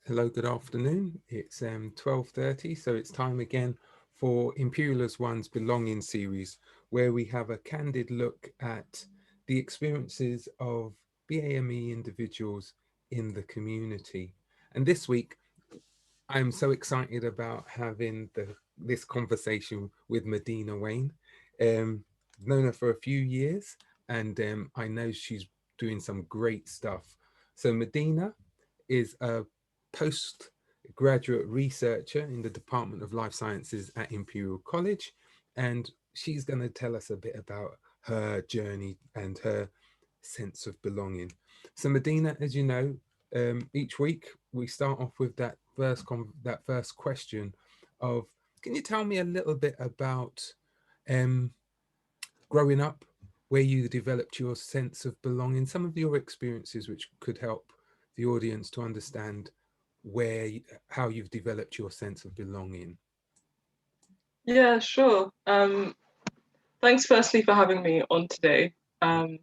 Hello, good afternoon. It's 12:30, so it's time again for Imperialist One's Belonging series, where we have a candid look at the experiences of BAME individuals in the community. And this week, I'm so excited about having this conversation with Medina Wayne. Um, known her for a few years, and I know she's doing some great stuff. So Medina is a postgraduate researcher in the Department of Life Sciences at Imperial College, and she's going to tell us a bit about her journey and her sense of belonging. So, Medina, as you know, each week we start off with that first question of, can you tell me a little bit about um, growing up, where you developed your sense of belonging, some of your experiences which could help the audience to understand how you've developed your sense of belonging. Yeah, sure. Thanks firstly for having me on today. I'm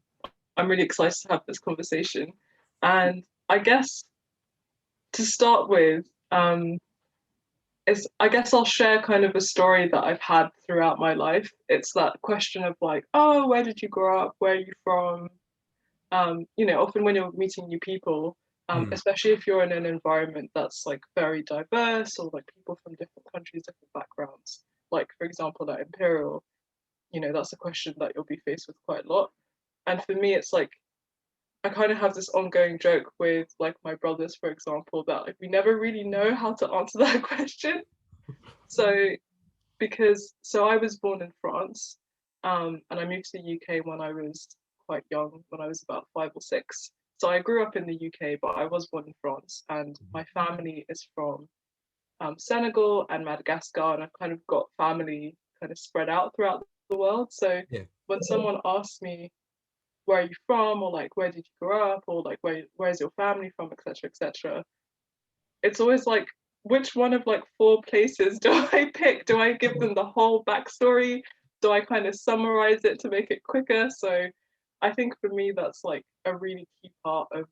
really excited to have this conversation. And I guess to start with, I guess I'll share kind of a story that I've had throughout my life. It's that question of like, oh, where did you grow up? Where are you from? Often when you're meeting new people, Mm, especially if you're in an environment that's like very diverse or like people from different countries, different backgrounds. Like for example, at Imperial, that's a question that you'll be faced with quite a lot. And for me, it's like I kind of have this ongoing joke with like my brothers, for example, that like we never really know how to answer that question. So I was born in France, and I moved to the UK when I was quite young, when I was about 5 or 6. So I grew up in the UK, but I was born in France, and my family is from Senegal and Madagascar, and I've kind of got family kind of spread out throughout the world. So yeah. when someone asks me, where are you from, or like where did you grow up, or like where's your family from, etc., etc., it's always like, which one of like four places do I pick? Do I give them the whole backstory? Do I kind of summarize it to make it quicker? So I think for me that's like a really key part of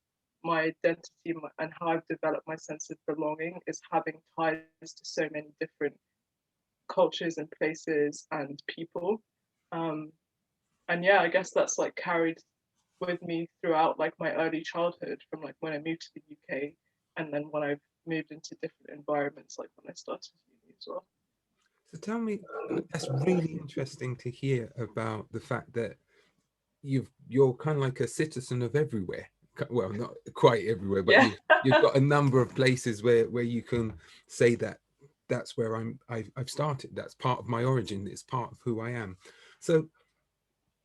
my identity and how I've developed my sense of belonging is having ties to so many different cultures and places and people. Um, and yeah, I guess that's like carried with me throughout like my early childhood from like when I moved to the UK and then when I've moved into different environments like when I started uni as well. So tell me, that's really interesting to hear about the fact that you're kind of like a citizen of everywhere. Well, not quite everywhere, but Yeah. you've got a number of places where you can say that that's where I've started. That's part of my origin. It's part of who I am. So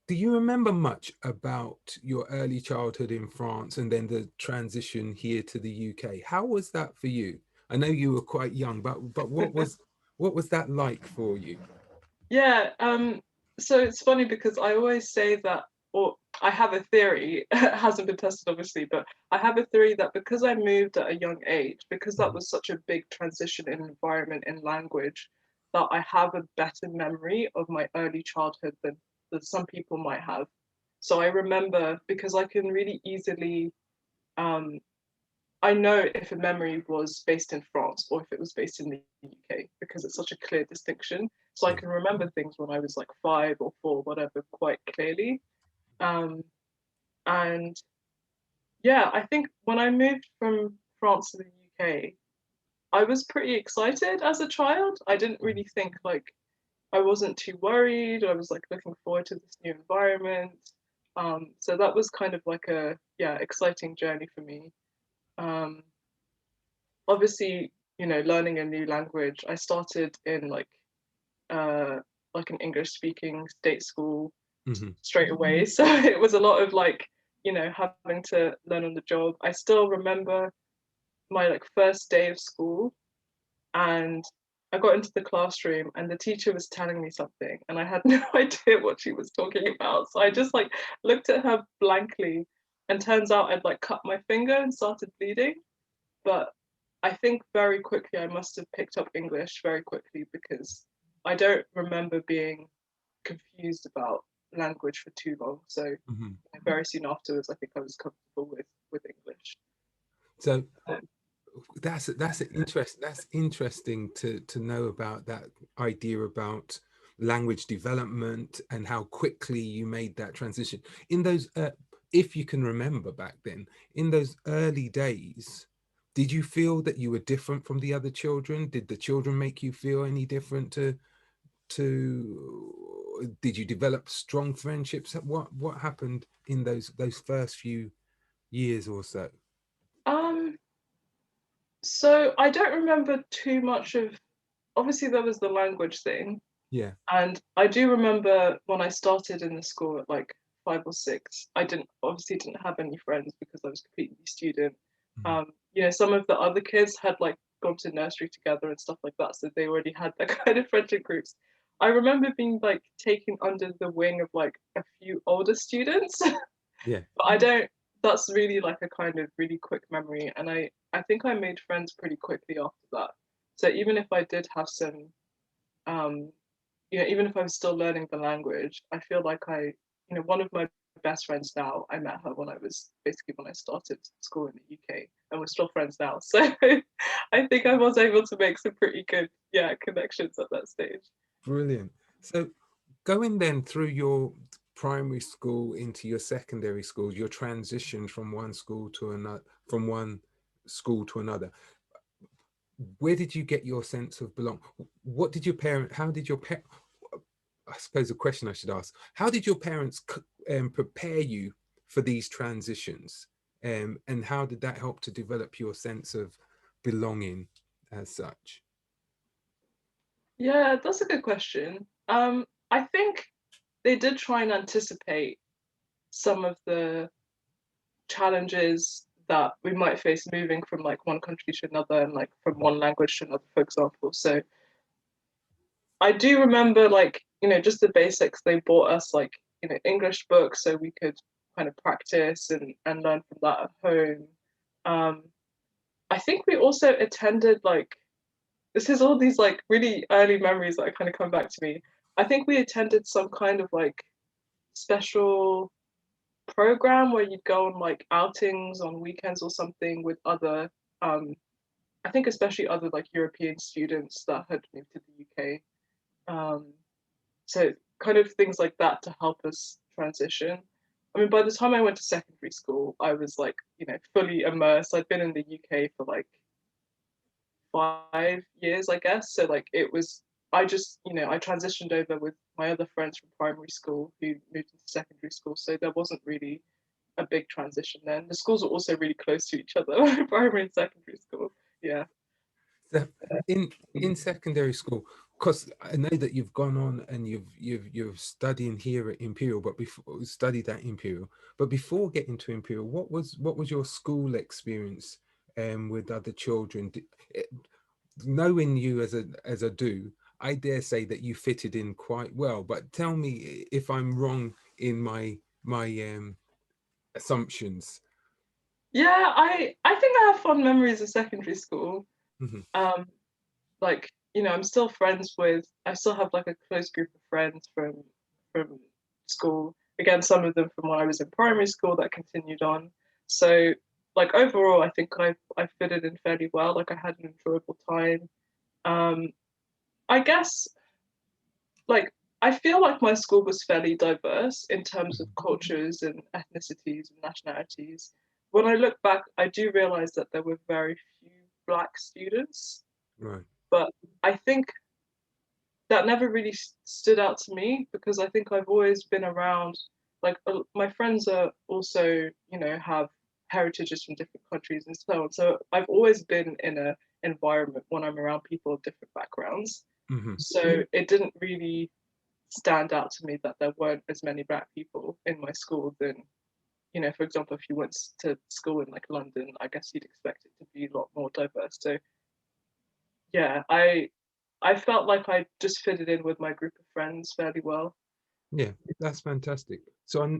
do you remember much about your early childhood in France and then the transition here to the UK? How was that for you? I know you were quite young, but what was that like for you? Yeah. So it's funny because I always say that, or I have a theory, it hasn't been tested obviously, but I have a theory that because I moved at a young age, because that Mhm. was such a big transition in environment in language, that I have a better memory of my early childhood than some people might have. So I remember because I can really easily um, I know if a memory was based in France or if it was based in the UK because it's such a clear distinction. So I Yeah. can remember things when I was like 5 or 4, whatever, quite clearly. Um, and yeah, I think when I moved from France to the UK, I was pretty excited as a child. I didn't really think like I wasn't too worried. I was like looking forward to this new environment. So that was kind of like a exciting journey for me. Um, Obviously, learning a new language, I started in uh like an English speaking state school Hmm. straight away. So it was a lot of like, having to learn on the job. I still remember my like first day of school, and I got into the classroom and the teacher was telling me something and I had no idea what she was talking about. So I just like looked at her blankly, and turns out I'd like cut my finger and started bleeding. But I think very quickly I must have picked up English very quickly because I don't remember being confused about language for too long. So Hmm. very soon afterwards, I think I was comfortable with English. So that's interesting to know about that idea about language development and how quickly you made that transition in those if you can remember back then in those early days. Did you feel that you were different from the other children? Did the children make you feel any different to did you develop strong friendships? What happened in those first few years or so? Um, so I don't remember too much of, obviously there was the language thing, Yeah. and I do remember when I started in the school at like 5 or 6, I didn't have any friends because I was completely student. Mhm. Some of the other kids had like gone to nursery together and stuff like that, so they already had that kind of friendship groups. I remember being like taken under the wing of like a few older students. Yeah. But I don't, that's really like a kind of really quick memory. And I think I made friends pretty quickly after that. So even if I did have some, um, even if I was still learning the language, I feel like one of my best friends now, I met her when I started school in the UK, and we're still friends now. So I think I was able to make some pretty good, yeah, connections at that stage. Brilliant. So going then through your primary school into your secondary school, your transition from one school to another, from one school to another, where did you get your sense of belong? What did your parent, how did your parent, I suppose a question I should ask, how did your parents prepare you for these transitions? And how did that help to develop your sense of belonging as such? Yeah, that's a good question. I think they did try and anticipate some of the challenges that we might face moving from like one country to another and like from one language to another, for example. So I do remember like, just the basics. They bought us like, English books so we could kind of practice and learn from that at home. Um, I think we also attended like, this is all these like really early memories that kind of come back to me. I think we attended some kind of like special program where you'd go on like outings on weekends or something with other, um, I think especially other like European students that had moved to the UK. So kind of things like that to help us transition. I mean, by the time I went to secondary school, I was like, fully immersed. I'd been in the UK for like 5 years, I guess. So like it was, I transitioned over with my other friends from primary school who moved into secondary school. So there wasn't really a big transition then. The schools were also really close to each other, primary and secondary school. Yeah. So in secondary school, because I know that you've gone on and you're studying here at Imperial, but before studied at Imperial, but before getting to Imperial, what was your school experience with other children? Knowing you as a do, I dare say that you fitted in quite well. But tell me if I'm wrong in my assumptions. Yeah, I think I have fond memories of secondary school. Mhm. Um, like, I'm still friends with, I still have like a close group of friends from school. Again, some of them from when I was in primary school that continued on. So like overall I think I fitted in fairly well. Like I had an enjoyable time. Um, I guess like I feel like my school was fairly diverse in terms of Mhm. cultures and ethnicities and nationalities. When I look back, I do realize that there were very few Black students, Right. but I think that never really stood out to me because I think I've always been around, like, my friends are also, have heritages from different countries and so on. So I've always been in a environment when I'm around people of different backgrounds. Hmm. So it didn't really stand out to me that there weren't as many Black people in my school than, for example, if you went to school in like London, I guess you'd expect it to be a lot more diverse. So yeah, I felt like I just fitted in with my group of friends fairly well. Yeah, that's fantastic. So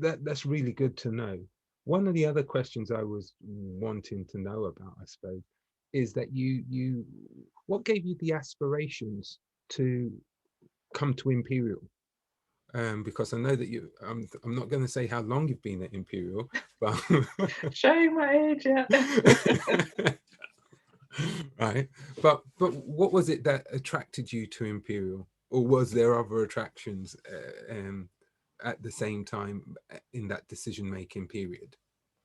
that's really good to know. One of the other questions I was wanting to know about, I suppose, is that you what gave you the aspirations to come to Imperial? Because I know that I'm not going to say how long you've been at Imperial, but Showing my age, yeah. Right. But what was it that attracted you to Imperial, or was there other attractions at the same time in that decision making period?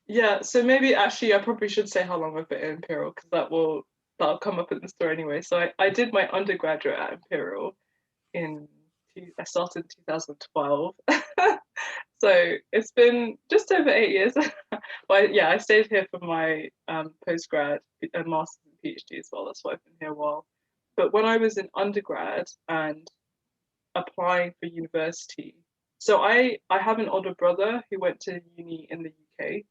Yeah, so maybe actually I probably should say how long I've been at Imperial because that'll come up in the story anyway. So I did my undergraduate at Imperial in I started in 2012. So it's been just over 8 years. But yeah, I stayed here for my postgrad, master's and PhD as well. That's why I've been here a while. But when I was in undergrad and applying for university, so I have an older brother who went to uni in the UK.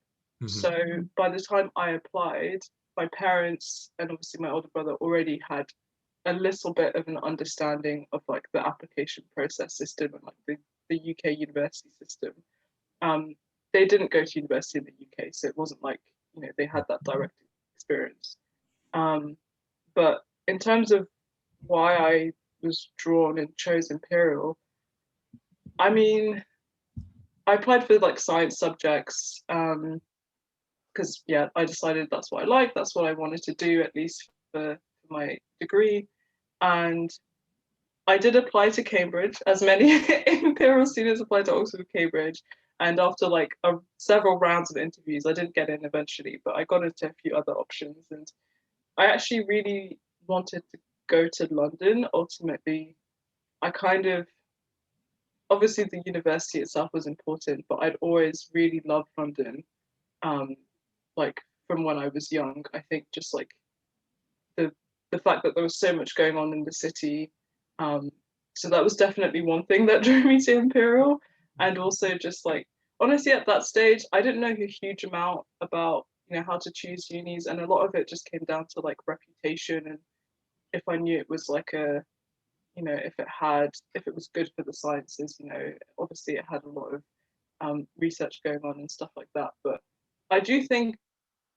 Hmm. So by the time I applied, my parents and obviously my older brother already had a little bit of an understanding of like the application process system and like the UK university system. Um, they didn't go to university in the UK, so it wasn't like they had that direct experience. Um, but in terms of why I was drawn and chose Imperial, I mean, I applied for like science subjects because yeah, I decided that's what I like, that's what I wanted to do at least for my degree, and I did apply to Cambridge, as many Imperial students applied to Oxford and Cambridge. And after like several rounds of interviews, I didn't get in eventually, but I got into a few other options. And I actually really wanted to go to London. Ultimately, I kind of, obviously, the university itself was important, but I'd always really loved London. Um, like from when I was young, I think just like the the fact that there was so much going on in the city. Um, so that was definitely one thing that drew me to Imperial, and also just like honestly at that stage, I didn't know a huge amount about how to choose unis, and a lot of it just came down to like reputation and if I knew it was like a if it was good for the sciences, obviously it had a lot of research going on and stuff like that. But I do think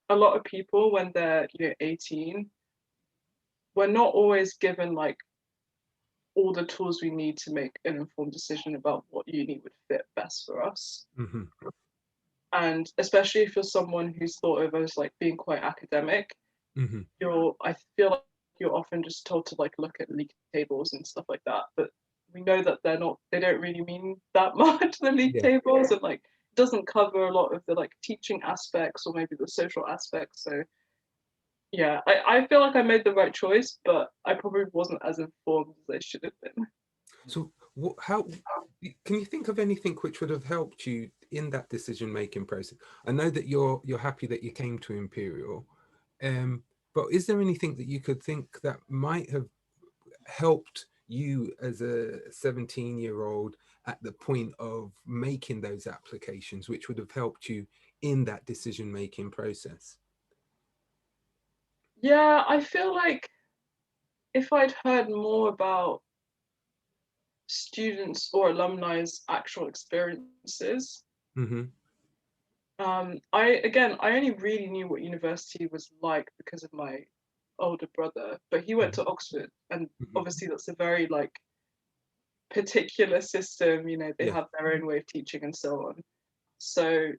a lot of people when they're 18 we're not always given like all the tools we need to make an informed decision about what uni would fit best for us. Hmm. And especially if you're someone who's thought of as like being quite academic, Hmm. I feel like you're often just told to like look at league tables and stuff like that. But we know that they don't really mean that much, the league Yeah. tables, and like it doesn't cover a lot of the like teaching aspects or maybe the social aspects. So yeah, I feel like I made the right choice, but I probably wasn't as informed as I should have been. So, how can you think of anything which would have helped you in that decision making process? I know that you're happy that you came to Imperial, um, but is there anything that you could think that might have helped you as a 17-year-old at the point of making those applications, which would have helped you in that decision making process? Yeah, I feel like if I'd heard more about students or alumni's actual experiences, Hmm. I only really knew what university was like because of my older brother, but he went to Oxford, and Hmm. obviously that's a very like particular system. They Yeah. have their own way of teaching and so on. So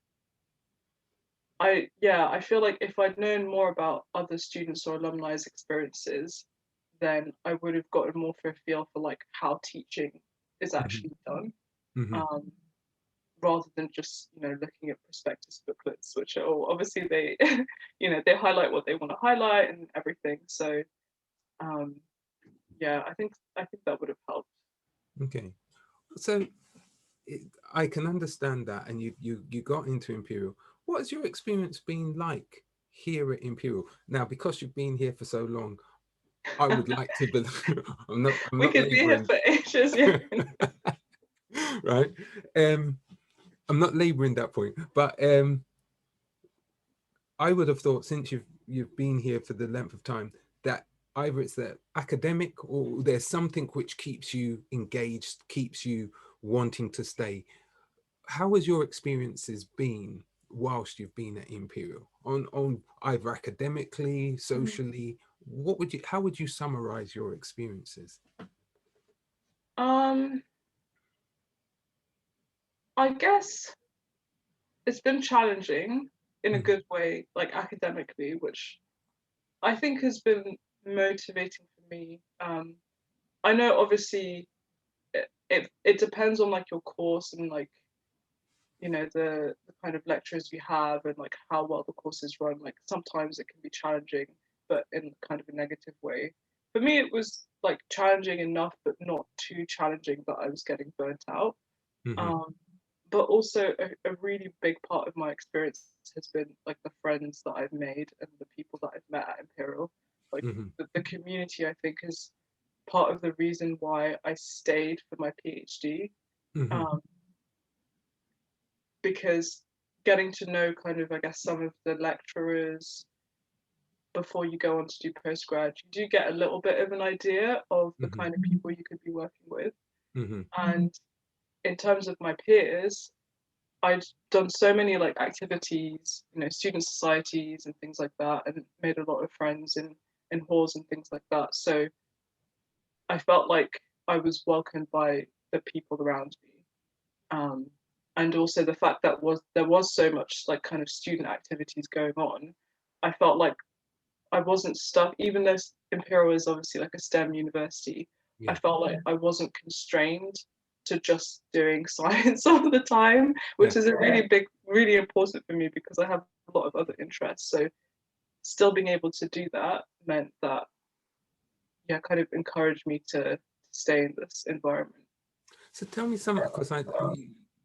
I feel like if I'd known more about other students or alumni's experiences, then I would have gotten more for a feel for like how teaching is Hmm. actually done, Hmm. um, rather than just looking at prospectus booklets, which are all obviously they they highlight what they want to highlight and everything. So um, yeah, I think that would have helped. Okay. So it, I can understand that, and you got into Imperial. What has your experience been like here at Imperial? Now, because you've been here for so long, I would like to believe I'm We not could be here laboring, for ages. Yeah. right? I'm not laboring that point, but I would have thought since you've been here for the length of time that either it's the academic or there's something which keeps you engaged, keeps you wanting to stay. How has your experiences been whilst you've been at Imperial on either academically, socially? How would you summarize your experiences? um, I guess it's been challenging in a Mhm. good way, like academically, which I think has been motivating for me. I know obviously it depends on like your course and like the kind of lecturers you have and like how well the course is run. Like sometimes it can be challenging, but in kind of a negative way. For me, it was like challenging enough, but not too challenging that I was getting burnt out. Hmm. Um, but also a really big part of my experience has been like the friends that I've made and the people that I've met at Imperial. Like Hmm. the community, I think, is part of the reason why I stayed for my PhD. Hmm. Um, because getting to know kind of, I guess, some of the lecturers before you go on to do postgrad, you do get a little bit of an idea of the Hmm. kind of people you could be working with. Hmm. And in terms of my peers, I'd done so many like activities, student societies and things like that, and made a lot of friends in halls and things like that. So I felt like I was welcomed by the people around me. Um, and also the fact that there was so much like kind of student activities going on, I felt like I wasn't stuck, even though Imperial is obviously like a STEM university. I Yeah. felt like I wasn't constrained to just doing science all the time, Yeah. which is a really big, really important for me because I have a lot of other interests. So still being able to do that meant that, yeah, kind of encouraged me to stay in this environment. So tell me something, because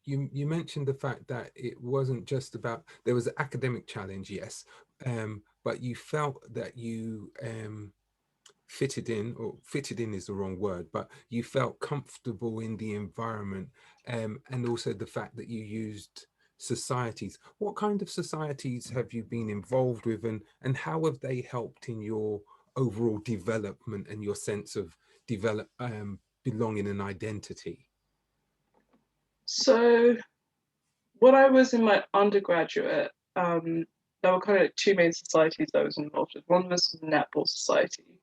you mentioned the fact that it wasn't just about, there was an academic challenge, yes, but you felt that you fitted in, or fitted in is the wrong word, but you felt comfortable in the environment, and also the fact that you used societies. What kind of societies have you been involved with, and how have they helped in your overall development and your sense of belonging and identity? So when I was in my undergraduate, there were kind of like two main societies I was involved with. One was the Netball Society,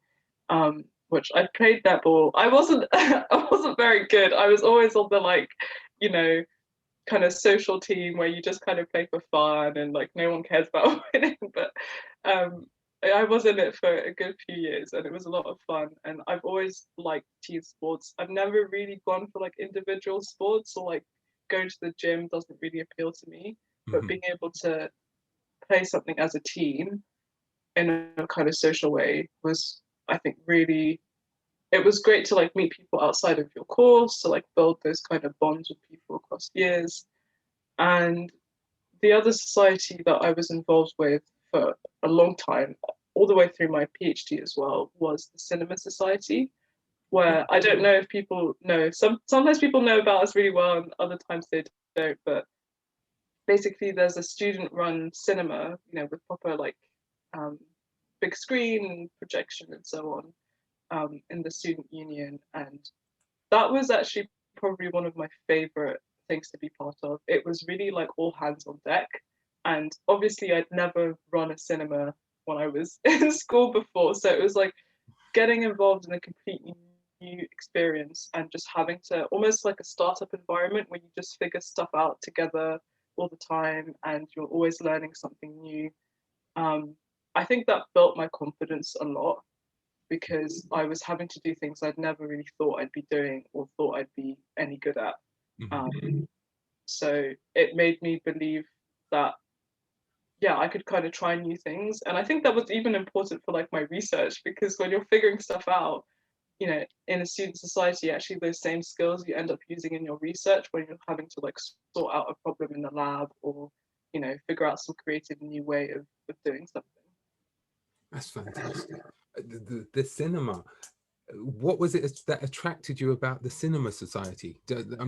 which I played netball. I wasn't I wasn't very good. I was always on the like, you know, kind of social team where you just kind of play for fun and like no one cares about winning. But um, I was in it for a good few years and it was a lot of fun. And I've always liked team sports. I've never really gone for like individual sports or like going to the gym doesn't really appeal to me. But Hmm. being able to play something as a team in a kind of social way was, I think, really it was great to like meet people outside of your course to like build those kind of bonds with people across years. And the other society that I was involved with for a long time, all the way through my PhD as well, was the Cinema Society, where I don't know if people know. Sometimes people know about us really well, and other times they don't. But basically, there's a student-run cinema, with proper like um, big screen projection and so on, in the student union, and that was actually probably one of my favorite things to be part of. It was really like all hands on deck. And obviously, I'd never run a cinema when I was in school before. So it was like getting involved in a completely new experience and just having to almost like a startup environment where you just figure stuff out together all the time and you're always learning something new. Um, I think that built my confidence a lot because I was having to do things I'd never really thought I'd be doing or thought I'd be any good at. Hmm. Um, so it made me believe that, yeah, I could kind of try new things. And I think that was even important for like my research because when you're figuring stuff out, in a student society, actually those same skills you end up using in your research when you're having to like sort out a problem in the lab or, figure out some creative new way of doing something. That's fantastic. The cinema. What was it that attracted you about the Cinema Society? Of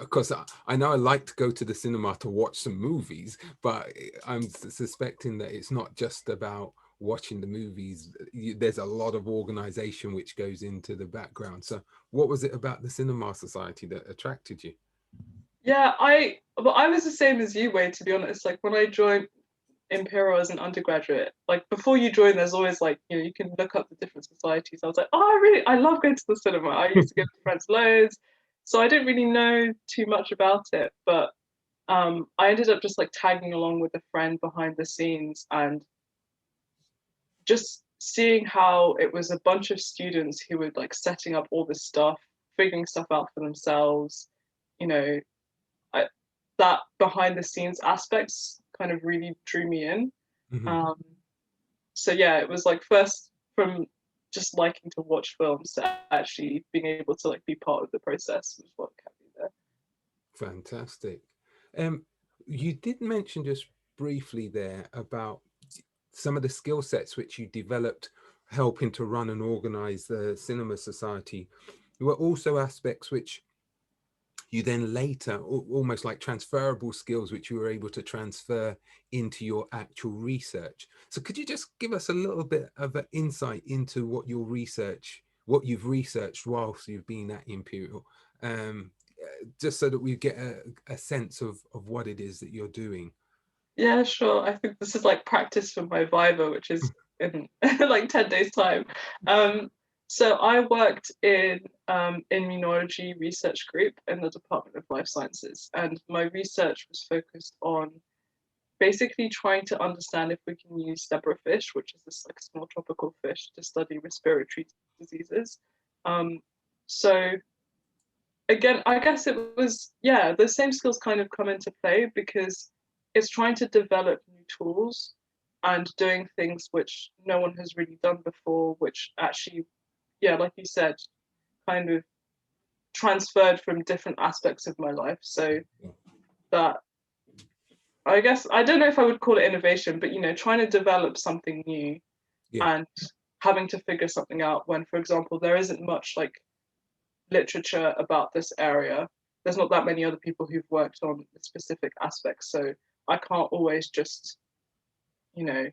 course, I know I like to go to the cinema to watch some movies, but I'm suspecting that it's not just about watching the movies. There's a lot of organization which goes into the background. So, what was it about the Cinema Society that attracted you? Yeah, I was the same as you, Wade, to be honest. Like when I joined Imperial as an undergraduate, like before you join, there's always like, you can look up the different societies. I was like, oh, I love going to the cinema. I used to go with friends loads. So I didn't really know too much about it, but I ended up just like tagging along with a friend behind the scenes. And just seeing how it was a bunch of students who were like setting up all this stuff, figuring stuff out for themselves, you know, I, that behind the scenes aspects kind of really drew me in. Hmm. Um, so yeah, it was like first from just liking to watch films to actually being able to like be part of the process was what kept me there. Fantastic. Um, you did mention just briefly there about some of the skill sets which you developed helping to run and organize the Cinema Society. There were also aspects which you then later, almost like transferable skills, which you were able to transfer into your actual research. So could you just give us a little bit of an insight into what your research, what you've researched whilst you've been at Imperial, um, just so that we get a sense of what it is that you're doing? Yeah, sure. I think this is like practice for my Viva, which is in like 10 days time. Um, so I worked in immunology research group in the Department of Life Sciences, and my research was focused on basically trying to understand if we can use zebrafish, which is this like small tropical fish, to study respiratory diseases. Um, so again, I guess it was, yeah, the same skills kind of come into play because it's trying to develop new tools and doing things which no one has really done before, which actually, yeah, like you said, kind of transferred from different aspects of my life. So that, I guess, I don't know if I would call it innovation, but trying to develop something new Yeah. and having to figure something out when, for example, there isn't much like literature about this area. There's not that many other people who've worked on specific aspects, so I can't always just, you know,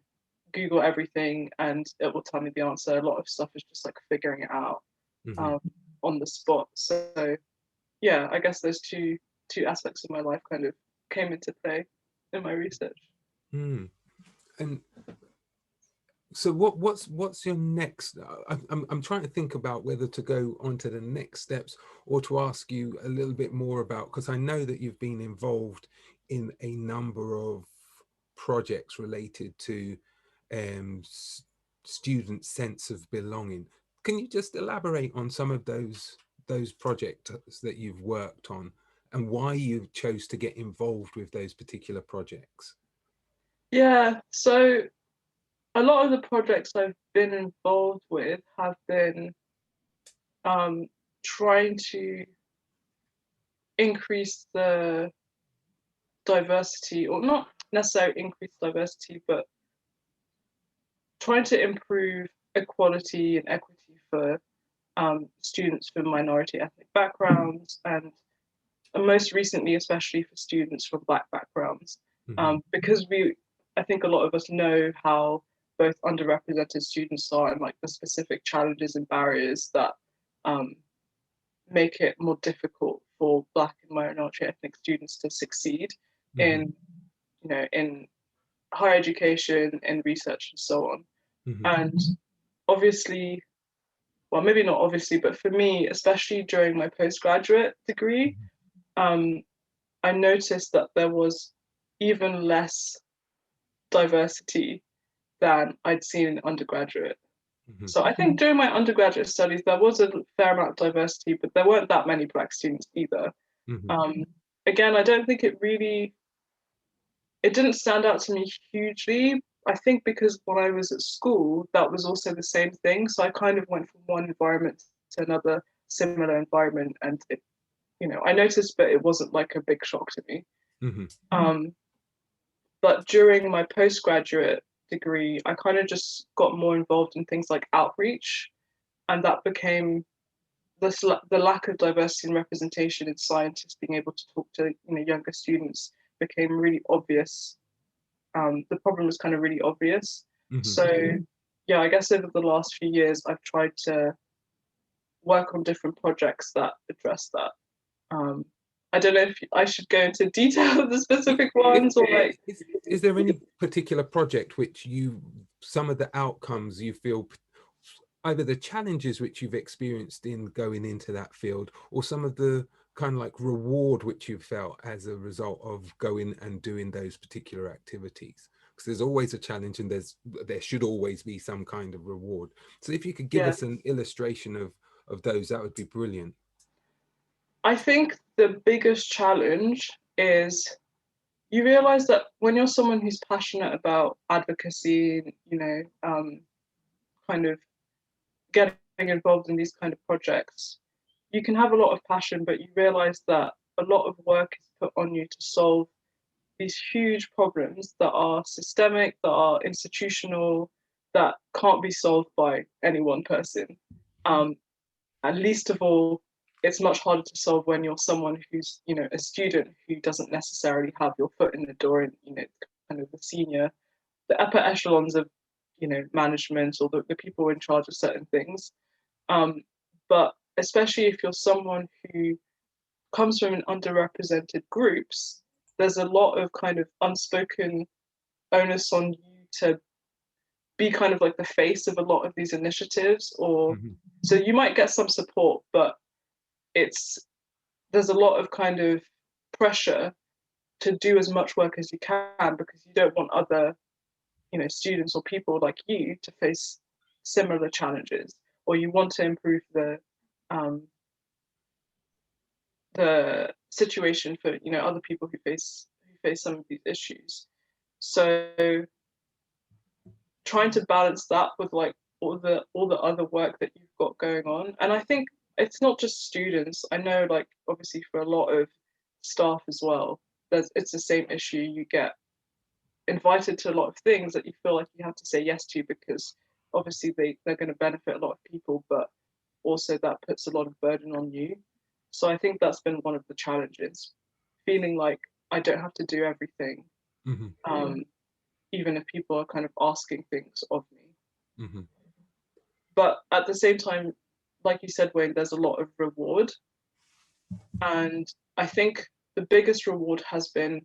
Google everything and it will tell me the answer. A lot of stuff is just like figuring it out Hmm. um, on the spot. So yeah, I guess those two aspects of my life kind of came into play in my research. Mm. And so what's your next? I'm trying to think about whether to go on to the next steps or to ask you a little bit more about, because I know that you've been involved in a number of projects related to student sense of belonging. Can you just elaborate on some of those projects that you've worked on and why you chose to get involved with those particular projects? Yeah, so a lot of the projects I've been involved with have been um, trying to increase the diversity, or not necessarily increase diversity, but trying to improve equality and equity for students from minority ethnic backgrounds, and most recently, especially for students from Black backgrounds, Hmm. because I think a lot of us know how both underrepresented students are and like the specific challenges and barriers that um, make it more difficult for Black and minority ethnic students to succeed Hmm. in, in higher education and research and so on. Hmm. And obviously, well, maybe not obviously, but for me, especially during my postgraduate degree, um, I noticed that there was even less diversity than I'd seen in undergraduate. Hmm. So I think during my undergraduate studies, there was a fair amount of diversity, but there weren't that many Black students either. Hmm. Um, Again, I don't think it didn't stand out to me hugely. I think because when I was at school, that was also the same thing. So I kind of went from one environment to another similar environment, and I noticed, but it wasn't like a big shock to me. Hmm. Um, but during my postgraduate degree, I kind of just got more involved in things like outreach, and that became the lack of diversity and representation in scientists being able to talk to younger students became really obvious. The problem was kind of really obvious. Hmm. So yeah, I guess over the last few years, I've tried to work on different projects that address that. Um, I don't know if I should go into detail of the specific ones or like. Is there any particular project which some of the outcomes you feel, either the challenges which you've experienced in going into that field, or some of the kind of like reward which you felt as a result of going and doing those particular activities? Because there's always a challenge, and there should always be some kind of reward. So if you could give Yeah. us an illustration of those, that would be brilliant. I think the biggest challenge is you realize that when you're someone who's passionate about advocacy, kind of getting involved in these kind of projects, you can have a lot of passion, but you realize that a lot of work is put on you to solve these huge problems that are systemic, that are institutional, that can't be solved by any one person. Um, and least of all, it's much harder to solve when you're someone who's, a student who doesn't necessarily have your foot in the door in, kind of the upper echelons of, management, or the people in charge of certain things. But especially if you're someone who comes from an underrepresented groups, there's a lot of kind of unspoken onus on you to be kind of like the face of a lot of these initiatives, or Mm-hmm. so you might get some support, but it's there's a lot of kind of pressure to do as much work as you can, because you don't want other, students or people like you to face similar challenges, or you want to improve um, the situation for, other people who face some of these issues. So trying to balance that with like all the other work that you've got going on. And I think it's not just students. I know, like, obviously for a lot of staff as well, it's the same issue. You get invited to a lot of things that you feel like you have to say yes to, because obviously they're going to benefit a lot of people, but also that puts a lot of burden on you. So I think that's been one of the challenges, feeling like I don't have to do everything, Mm-hmm. even if people are kind of asking things of me. Mm-hmm. But at the same time, like you said, Wayne, there's a lot of reward. And I think the biggest reward has been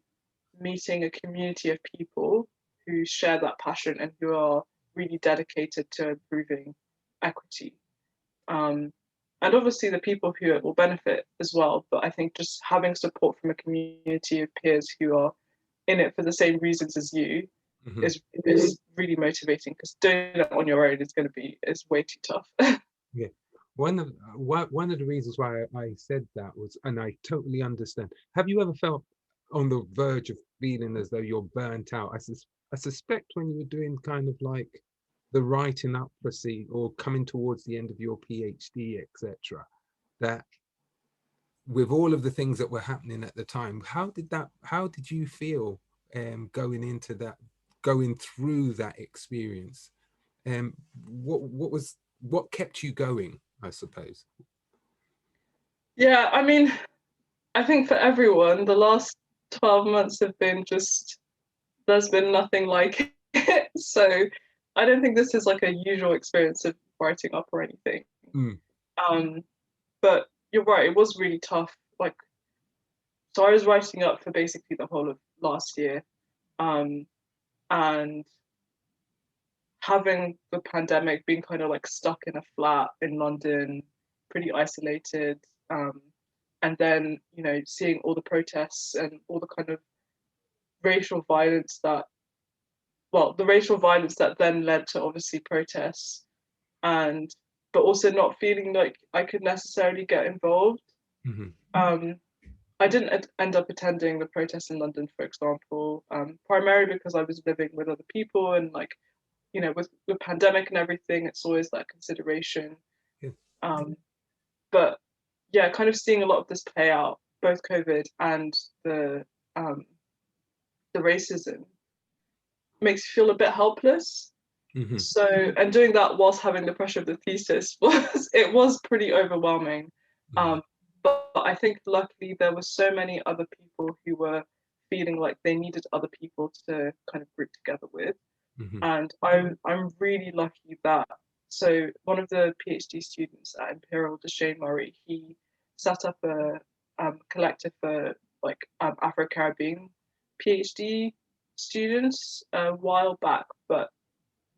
meeting a community of people who share that passion and who are really dedicated to improving equity. Um, and obviously the people who it will benefit as well. But I think just having support from a community of peers who are in it for the same reasons as you Mm-hmm. is really motivating, because doing it on your own is way too tough. Yeah. One of the reasons why I said that was, and I totally understand. Have you ever felt on the verge of feeling as though you're burnt out? I suspect when you were doing kind of like the writing up proceed or coming towards the end of your PhD, etc., that with all of the things that were happening at the time, how did you feel going into that, going through that experience? What kept you going, I suppose? Yeah, I mean, I think for everyone, the last 12 months have been just, there's been nothing like it. So I don't think this is like a usual experience of writing up or anything. Mm. Um, but you're right, it was really tough. Like, so I was writing up for basically the whole of last year. Um, and having the pandemic, being kind of like stuck in a flat in London, pretty isolated. And then, seeing all the protests and all the kind of racial violence the racial violence that then led to obviously protests, and but also not feeling like I could necessarily get involved. Mm-hmm. Um, I didn't end up attending the protests in London, for example, primarily because I was living with other people, and like, with the pandemic and everything, it's always that consideration. Yeah. Um, but yeah, kind of seeing a lot of this play out, both COVID and um, the racism, makes you feel a bit helpless. Mm-hmm. So, and doing that whilst having the pressure of the thesis was pretty overwhelming. Mm-hmm. But I think luckily there were so many other people who were feeling like they needed other people to kind of group together with. Mm-hmm. And I'm really lucky that, so one of the PhD students at Imperial, Deshane Murray, he set up a collective for like Afro Caribbean PhD students a while back, but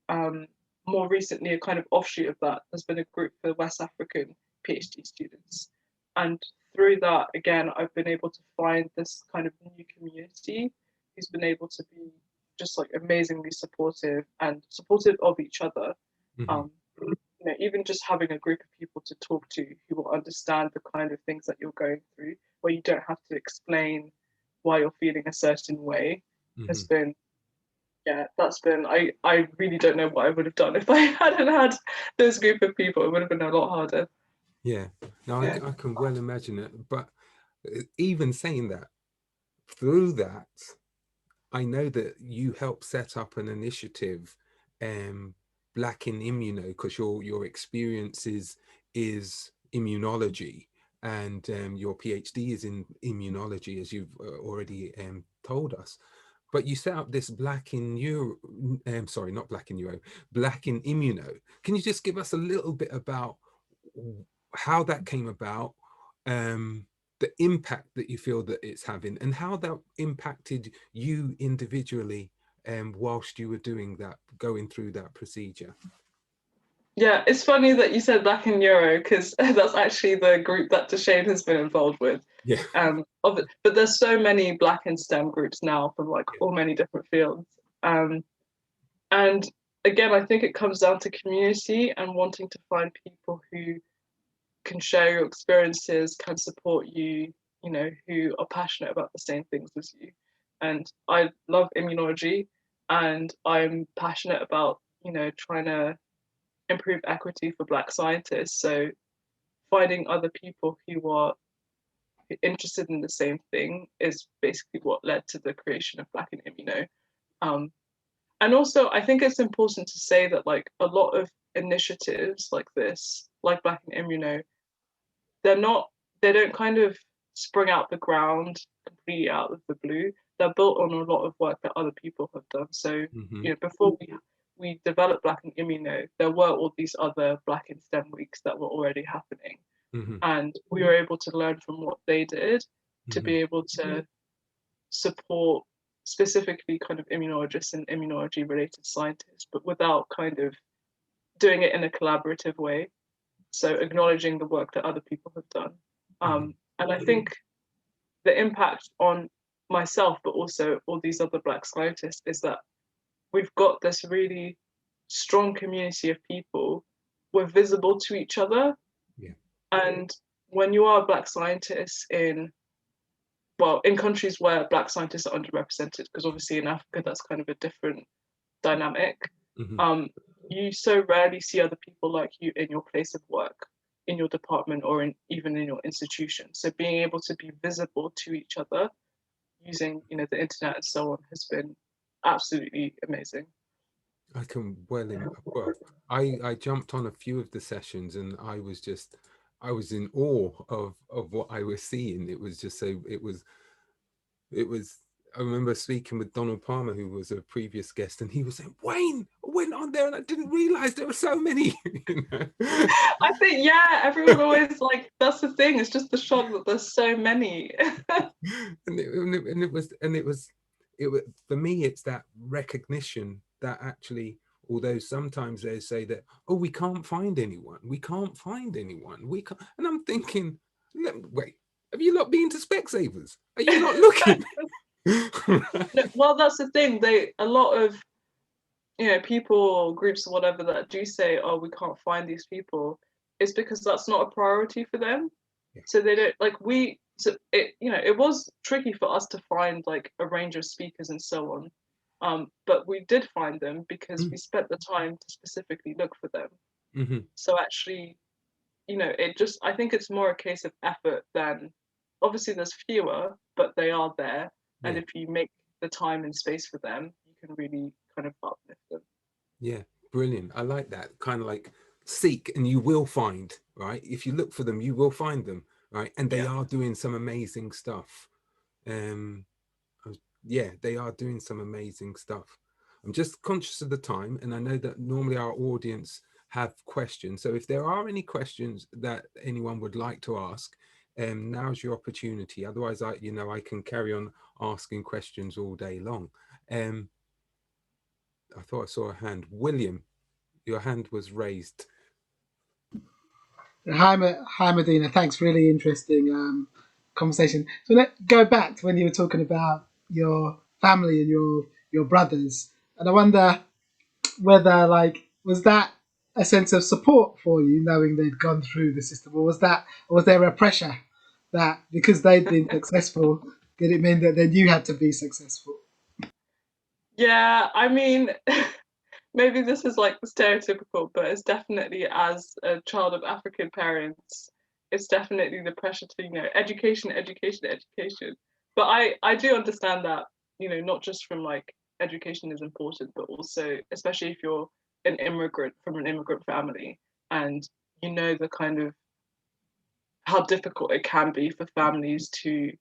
um, more recently, a kind of offshoot of that has been a group for West African PhD students. And through that, again, I've been able to find this kind of new community who's been able to be just like amazingly supportive and supportive of each other. Hmm. Um, even just having a group of people to talk to who will understand the kind of things that you're going through, where you don't have to explain why you're feeling a certain way, Hmm. has been, yeah, that's been, I really don't know what I would have done if I hadn't had this group of people. It would have been a lot harder. Yeah, no, Yeah. I can well imagine it. But even saying that, through that, I know that you helped set up an initiative, Black in Immuno, because your experience is immunology, and your PhD is in immunology, as you've already told us. But you set up this Black in Neuro, sorry, not Black in Neuro, Black in Immuno. Can you just give us a little bit about how that came about, um, the impact that you feel that it's having, and how that impacted you individually, whilst you were doing that, going through that procedure? Yeah, it's funny that you said Black in Euro because that's actually the group that Deshane has been involved with. Yeah. But there's so many Black in STEM groups now from like all many different fields. And again, I think it comes down to community and wanting to find people who can share your experiences, can support you, who are passionate about the same things as you. And I love immunology, and I'm passionate about, trying to improve equity for Black scientists. So finding other people who are interested in the same thing is basically what led to the creation of Black in Immuno. Um, and also, I think it's important to say that like a lot of initiatives like this, like Black in Immuno, they're not, they don't kind of spring out the ground completely out of the blue. They're built on a lot of work that other people have done. So, Hmm. before we developed Black in Immuno, there were all these other Black in STEM weeks that were already happening. Hmm. And we were able to learn from what they did to Hmm. be able to support specifically kind of immunologists and immunology related scientists, but without kind of doing it in a collaborative way. So acknowledging the work that other people have done. Hmm. And I think the impact on myself, but also all these other Black scientists, is that we've got this really strong community of people. We're visible to each other. Yeah. And when you are a Black scientist in countries where Black scientists are underrepresented, because obviously in Africa that's kind of a different dynamic, Hmm. um, you so rarely see other people like you in your place of work, in your department, or even in your institution. So being able to be visible to each other using, the internet and so on has been absolutely amazing. I can well, I jumped on a few of the sessions, and I was in awe of what I was seeing. It was just so, it was I remember speaking with Donald Palmer, who was a previous guest, and he was saying, Wayne, I went on there and I didn't realize there were so many. You know? I think, yeah, everyone always like, that's the thing, it's just the shock that there's so many. It was, for me, it's that recognition that actually, although sometimes they say that, oh, we can't find anyone, we can't, and I'm thinking, wait, have you not been to Specsavers? Are you not looking? No, well, that's the thing. A lot of people or groups or whatever that do say, oh, we can't find these people, is because that's not a priority for them. Yeah. So they don't like we. So it was tricky for us to find like a range of speakers and so on, but we did find them because we spent the time to specifically look for them. Mm-hmm. So actually, it just, I think it's more a case of effort than, obviously there's fewer, but they are there, and Yeah. if you make the time and space for them, you can really kind of uplift them. Yeah, brilliant. I like that. Kind of like, seek and you will find, right? If you look for them, you will find them, right? And they Yeah. are doing some amazing stuff. Um, yeah, they are doing some amazing stuff. I'm just conscious of the time, and I know that normally our audience have questions. So if there are any questions that anyone would like to ask, now's your opportunity. Otherwise, I can carry on asking questions all day long. Um, I thought I saw a hand. William, your hand was raised. Hi, Medina. Thanks. Really interesting conversation. So let's go back to when you were talking about your family and your brothers, and I wonder whether like was that a sense of support for you, knowing they'd gone through the system, or was there a pressure that because they'd been successful, did it mean that then you had to be successful? Yeah, I mean, maybe this is like stereotypical, but it's definitely as a child of African parents, it's definitely the pressure to, education, education, education. But I do understand that, not just from like education is important, but also, especially if you're an immigrant from an immigrant family and you know the kind of how difficult it can be for families to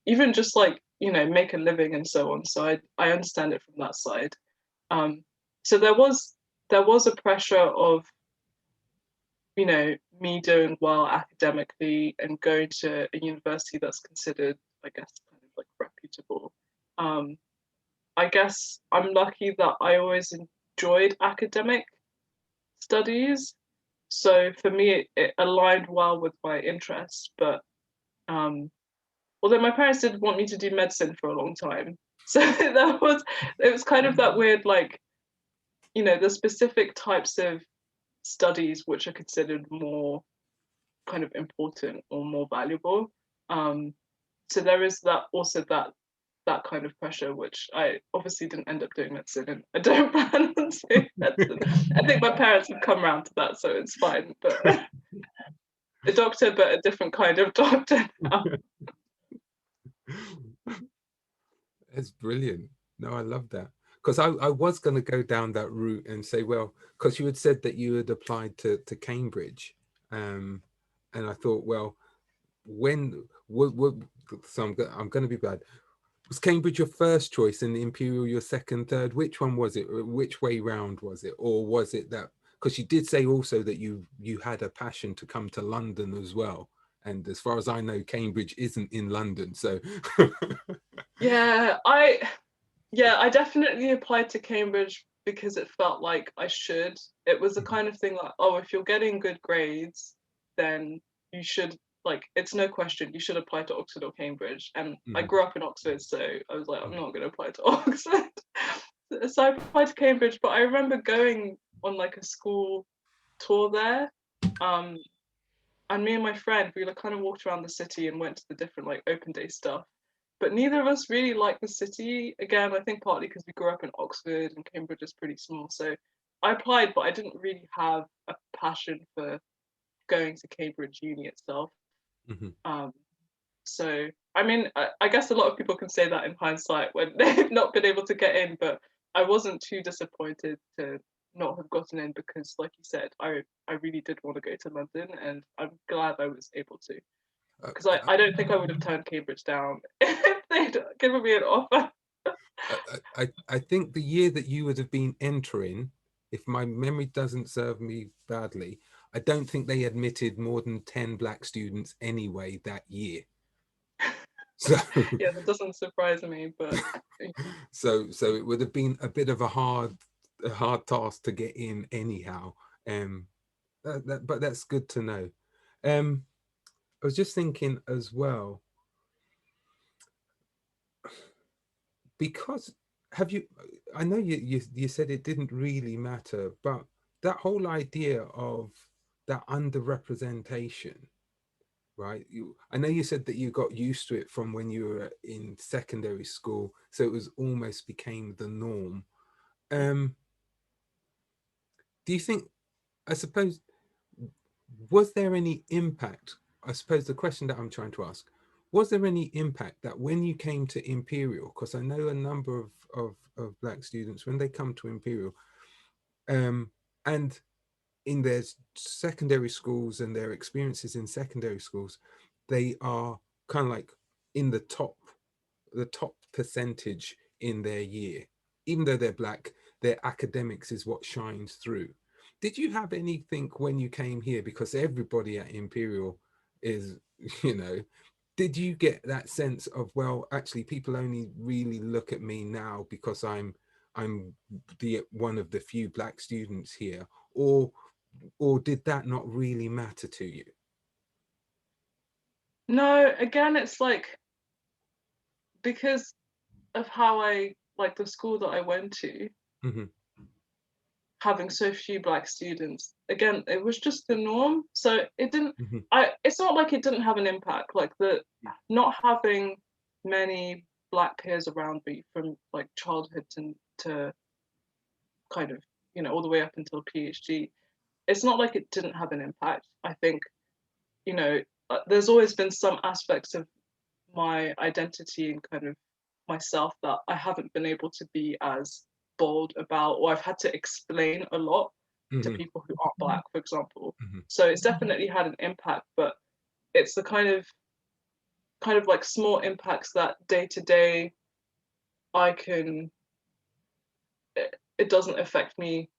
even just like, make a living and so on. So I understand it from that side. Um, so there was a pressure of me doing well academically and going to a university that's considered, I guess, kind of like reputable. Um, I guess I'm lucky that I always enjoyed academic studies. So for me, it aligned well with my interests. But um, although my parents did want me to do medicine for a long time, so it was kind of that weird like the specific types of studies which are considered more kind of important or more valuable. Um, so there is that kind of pressure, which I obviously didn't end up doing medicine, and I don't plan on doing medicine. I think my parents have come around to that, so it's fine. But a doctor, but a different kind of doctor now. It's brilliant. No, I love that. Because I was going to go down that route and say, well, because you had said that you had applied to Cambridge. Um, and I thought, well, what so I'm going to be bad. Was Cambridge your first choice and the Imperial your second, third? Which one was it? Which way round was it? Or was it that, because you did say also that you had a passion to come to London as well. And as far as I know, Cambridge isn't in London. So Yeah, I definitely applied to Cambridge because it felt like I should. It was the kind of thing like, oh, if you're getting good grades, then you should like it's no question you should apply to Oxford or Cambridge. And I Mhm, grew up in Oxford, so I was like, I'm mhm, not going to apply to Oxford. So I applied to Cambridge, but I remember going on like a school tour there. Um, and me and my friend, we like kind of walked around the city and went to the different like open day stuff. But neither of us really liked the city. Again, I think partly because we grew up in Oxford and Cambridge is pretty small. So I applied, but I didn't really have a passion for going to Cambridge Uni itself. mhm. Um, so I mean, I guess a lot of people can say that in hindsight when they've not been able to get in, but I wasn't too disappointed to not have gotten in because, like you said, I really did want to go to London, and I'm glad I was able to Uh, because I don't think I would have turned Cambridge down if they'd given me an offer. I think the year that you would have been entering, if my memory doesn't serve me badly, I don't think they admitted more than 10 black students anyway that year. So Yeah, that doesn't surprise me, but so it would have been a bit of a hard task to get in anyhow. Um but that's good to know. Um I was just thinking as well, because have you I know you said it didn't really matter, but that whole idea of that underrepresentation, right? I know you said that you got used to it from when you were in secondary school, so it was almost became the norm. um do you think, I suppose, was there any impact? I suppose the question that I'm trying to ask, was there any impact that when you came to Imperial, because I know a number of black students, when they come to Imperial, and in their secondary schools and their experiences in secondary schools, they are kind of like in the top percentage in their year. Even though they're black, their academics is what shines through. Did you have anything when you came here? Because everybody at Imperial is, you know, did you get that sense of, well, actually people only really look at me now because I'm the one of the few black students here? Or or did that not really matter to you? No, again, it's like because of how I like the school that I went to, Hmm. having so few black students. Again, it was just the norm. So it didn't Hmm. it's not like it didn't have an impact. Like the not having many black peers around me from like childhood to kind of, all the way up until PhD. It's not like it didn't have an impact. I think, you know, there's always been some aspects of my identity and kind of myself that I haven't been able to be as bold about, or I've had to explain a lot to Hmm. people who aren't black, for example. Hmm. So it's definitely had an impact, but it's the kind of like small impacts that day to day I can it doesn't affect me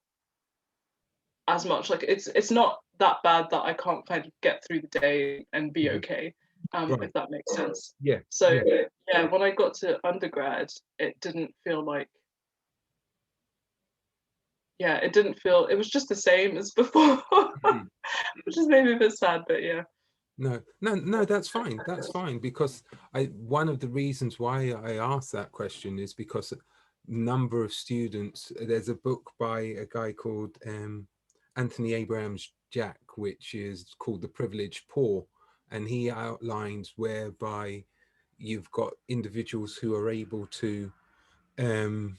as much. Like it's not that bad that I can't kind of get through the day and be Hmm. okay, Right. if that makes sense. Yeah. So Yeah. yeah, when I got to undergrad, it didn't feel like it didn't feel, it was just the same as before, Mhm. which is maybe a bit sad, but yeah. No, no, no, that's fine. That's fine because one of the reasons why I asked that question is because a number of students, there's a book by a guy called Anthony Abrams Jack, which is called The Privileged Poor. And he outlines whereby you've got individuals who are able to um,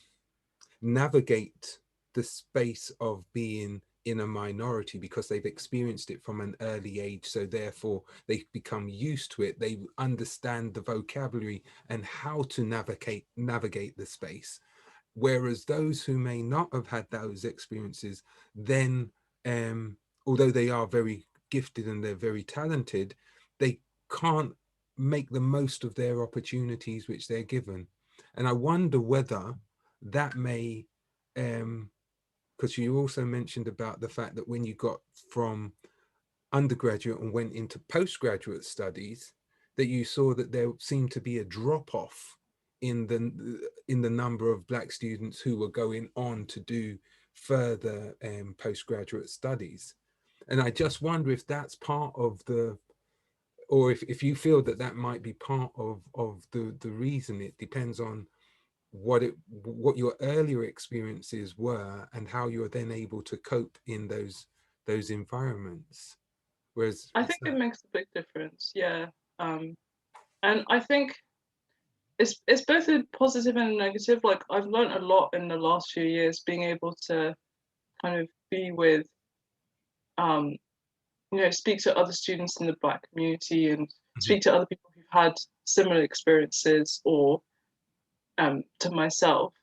navigate the space of being in a minority because they've experienced it from an early age, so therefore they become used to it, they understand the vocabulary and how to navigate the space, whereas those who may not have had those experiences then although they are very gifted and they're very talented, they can't make the most of their opportunities which they're given. And I wonder whether that may because you also mentioned about the fact that when you got from undergraduate and went into postgraduate studies, that you saw that there seemed to be a drop off in the number of black students who were going on to do further postgraduate studies. And I just wonder if that's part of the, or if you feel that that might be part of the reason. It depends on what your earlier experiences were and how you're then able to cope in those environments, whereas I it's think it that. makes a big difference, yeah. And I think it's both a positive and a negative. Like I've learned a lot in the last few years being able to kind of be with um speak to other students in the black community and Mhm. speak to other people who've had similar experiences or to myself.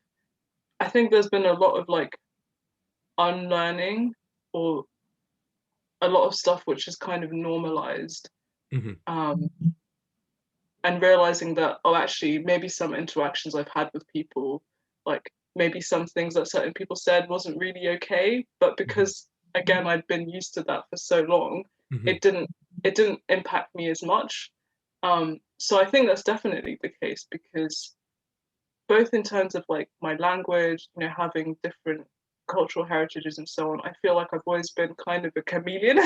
I think there's been a lot of like unlearning or a lot of stuff which is kind of normalized, Mhm. um, and realizing that, oh, actually, maybe some interactions I've had with people, like maybe some things that certain people said wasn't really okay, but Mhm. because again I'd been used to that for so long, Mhm. it didn't impact me as much. So I think that's definitely the case because both in terms of like my language, having different cultural heritages and so on, I feel like I've always been kind of a chameleon.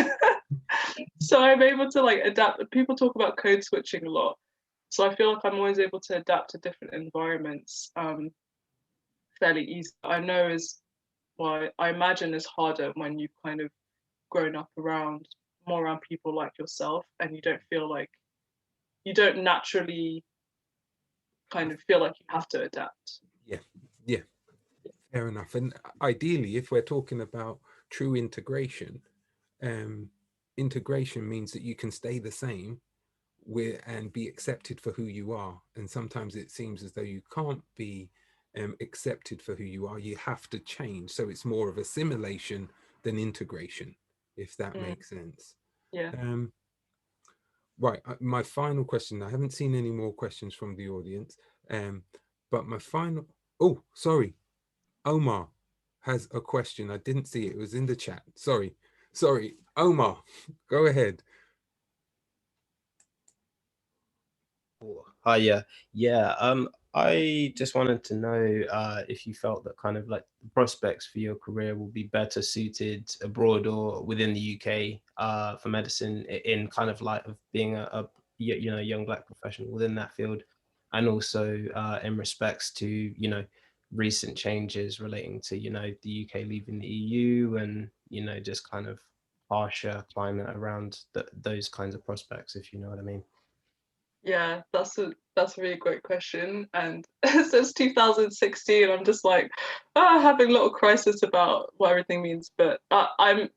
So I'm able to like adapt. People talk about code switching a lot. So I feel like I'm always able to adapt to different environments fairly easily. I know is why I imagine is harder when you've kind of grown up more around people like yourself and you don't feel like you don't naturally kind of feel like you have to adapt. Yeah, yeah, fair enough. And ideally, if we're talking about true integration, um, integration means that you can stay the same with and be accepted for who you are. And sometimes it seems as though you can't be accepted for who you are. You have to change. So it's more of assimilation than integration, if that Mm, makes sense. yeah. Um, right. My final question. I haven't seen any more questions from the audience. Um, but my final. Oh, sorry. Omar has a question. I didn't see it. It was in the chat. Sorry. Sorry. Omar, go ahead. Hi, yeah, yeah. I just wanted to know if you felt that kind of like the prospects for your career will be better suited abroad or within the UK for medicine in kind of light of being a young black professional within that field, and also in respects to recent changes relating to the UK leaving the EU and just kind of harsher climate around those kinds of prospects, if you know what I mean. Yeah, that's a really great question. And since 2016, I'm just like having a little crisis about what everything means. But I'm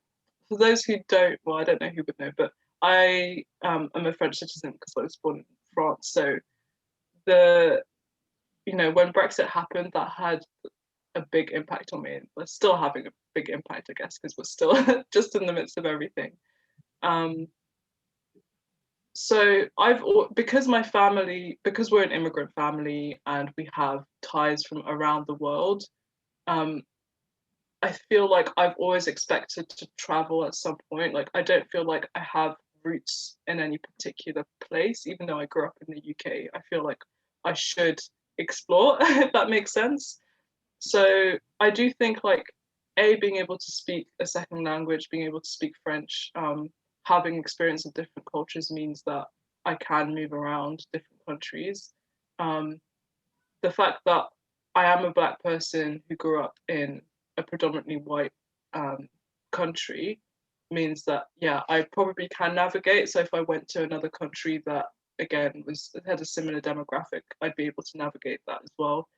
for those who don't, well, I don't know who would know, but I am a French citizen because I was born in France. So the when Brexit happened, that had a big impact on me. We're still having a big impact, I guess, because we're still just in the midst of everything. Um, so because my family, because we're an immigrant family and we have ties from around the world, um, I feel like I've always expected to travel at some point. Like I don't feel like I have roots in any particular place, even though I grew up in the UK. I feel like I should explore, if that makes sense. So I do think like being able to speak a second language, being able to speak French, having experience in different cultures means that I can move around different countries. Um, the fact that I am a black person who grew up in a predominantly white country means that I probably can navigate. So if I went to another country that again had a similar demographic, I'd be able to navigate that as well.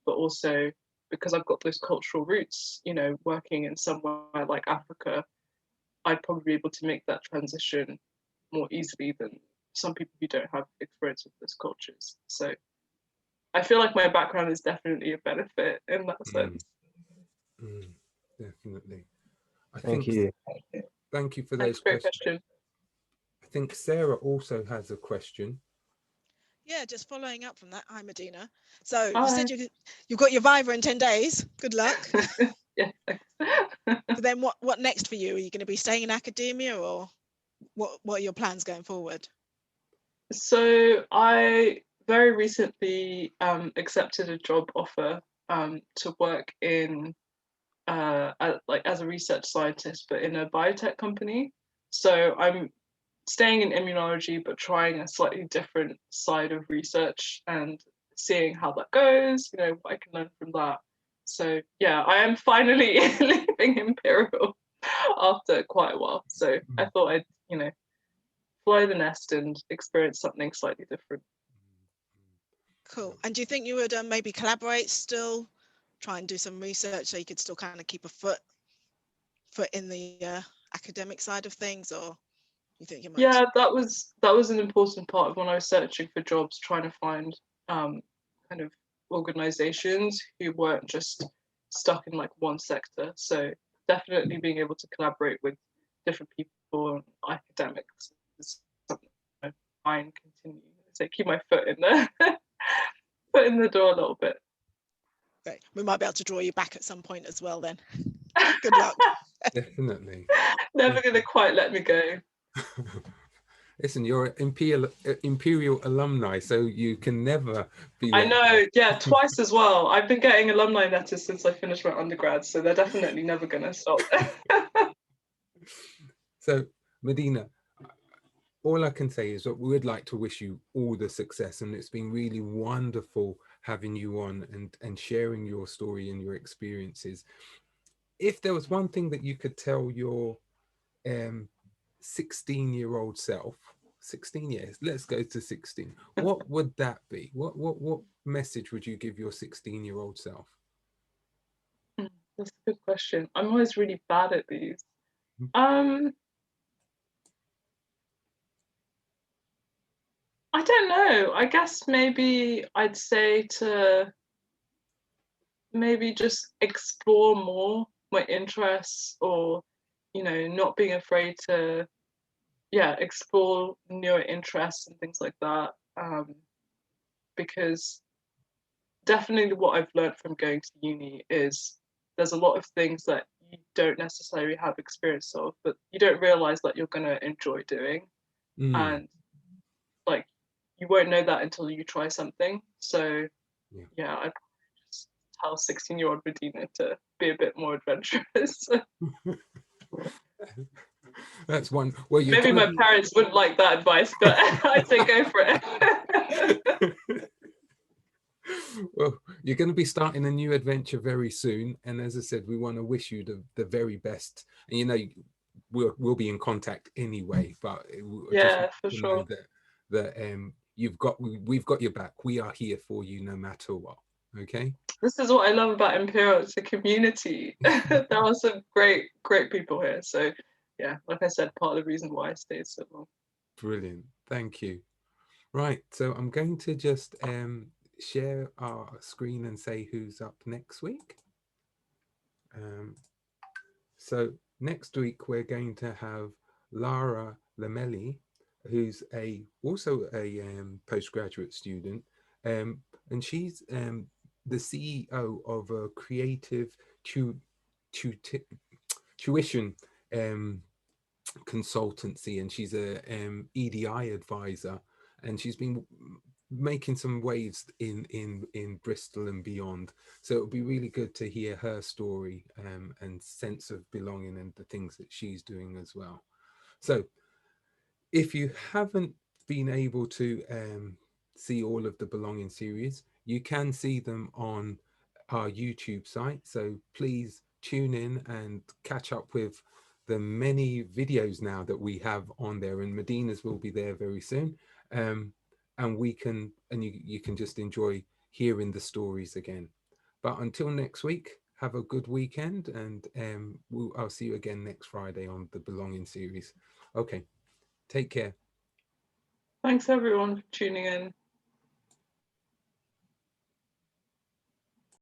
But also because I've got those cultural roots, working in somewhere like Africa, I'd probably be able to make that transition more easily than some people who don't have experience with those cultures. So I feel like my background is definitely a benefit in that sense. Definitely. I Thank think you. thank you for Thanks those for your questions. question. I think Sarah also has a question. Yeah, just following up from that. Hi, Medina. So Hi. you said you've got your Viva in 10 days. Good luck. Yeah, thanks. So then what next for you? Are you going to be staying in academia, or what are your plans going forward? So I very recently accepted a job offer to work in as a research scientist, but in a biotech company. So I'm staying in immunology, but trying a slightly different side of research and seeing how that goes, what I can learn from that. So yeah, I am finally leaving Imperial after quite a while. So I thought I'd, fly the nest and experience something slightly different. Cool. And do you think you would maybe collaborate still, try and do some research so you could still kind of keep a foot in the academic side of things, or you think you might? Yeah, that was an important part of when I was searching for jobs, trying to find kind of organizations who weren't just stuck in like one sector. So definitely being able to collaborate with different people and academics is something I try and continue. So keep my foot in there, foot in the door a little bit. Great. We might be able to draw you back at some point as well then. Good luck. Definitely. Never gonna quite let me go. Listen, you're Imperial alumni, so you can never be. I know, yeah, twice as well. I've been getting alumni letters since I finished my undergrad, so they're definitely never going to stop. So, Medina, all I can say is that we would like to wish you all the success, and it's been really wonderful having you on and sharing your story and your experiences. If there was one thing that you could tell your 16-year-old self, 16 years, let's go to 16, what would that be? What message would you give your 16-year-old self? That's a good question. I'm always really bad at these. I don't know. I guess maybe I'd say to maybe just explore more my interests, or not being afraid to explore newer interests and things like that, because definitely what I've learned from going to uni is there's a lot of things that you don't necessarily have experience of, but you don't realize that you're going to enjoy doing. And like you won't know that until you try something. So yeah, I'd just tell 16-year-old Medina to be a bit more adventurous. That's one. Well, you're Maybe gonna my parents wouldn't like that advice, but I'd say go for it. Well, you're going to be starting a new adventure very soon, and as I said, we want to wish you the very best. And you know, we'll be in contact anyway. But I just Yeah, want for to know sure. that we've got your back. We are here for you no matter what. Okay. This is what I love about Imperial. It's a community. There are some great people here. So yeah, like I said, part of the reason why I stayed so long. Brilliant. Thank you. Right. So I'm going to just share our screen and say who's up next week. So next week we're going to have Lara Lamelli, who's also a postgraduate student, and she's the CEO of a creative tuition consultancy, and she's a EDI advisor, and she's been making some waves in Bristol and beyond. So it'll be really good to hear her story and sense of belonging and the things that she's doing as well. So if you haven't been able to see all of the Belonging series, you can see them on our YouTube site. So please tune in and catch up with the many videos now that we have on there, and Medina's will be there very soon. And you can just enjoy hearing the stories again. But until next week, have a good weekend, and I'll see you again next Friday on the Belonging series. Okay, take care. Thanks everyone for tuning in.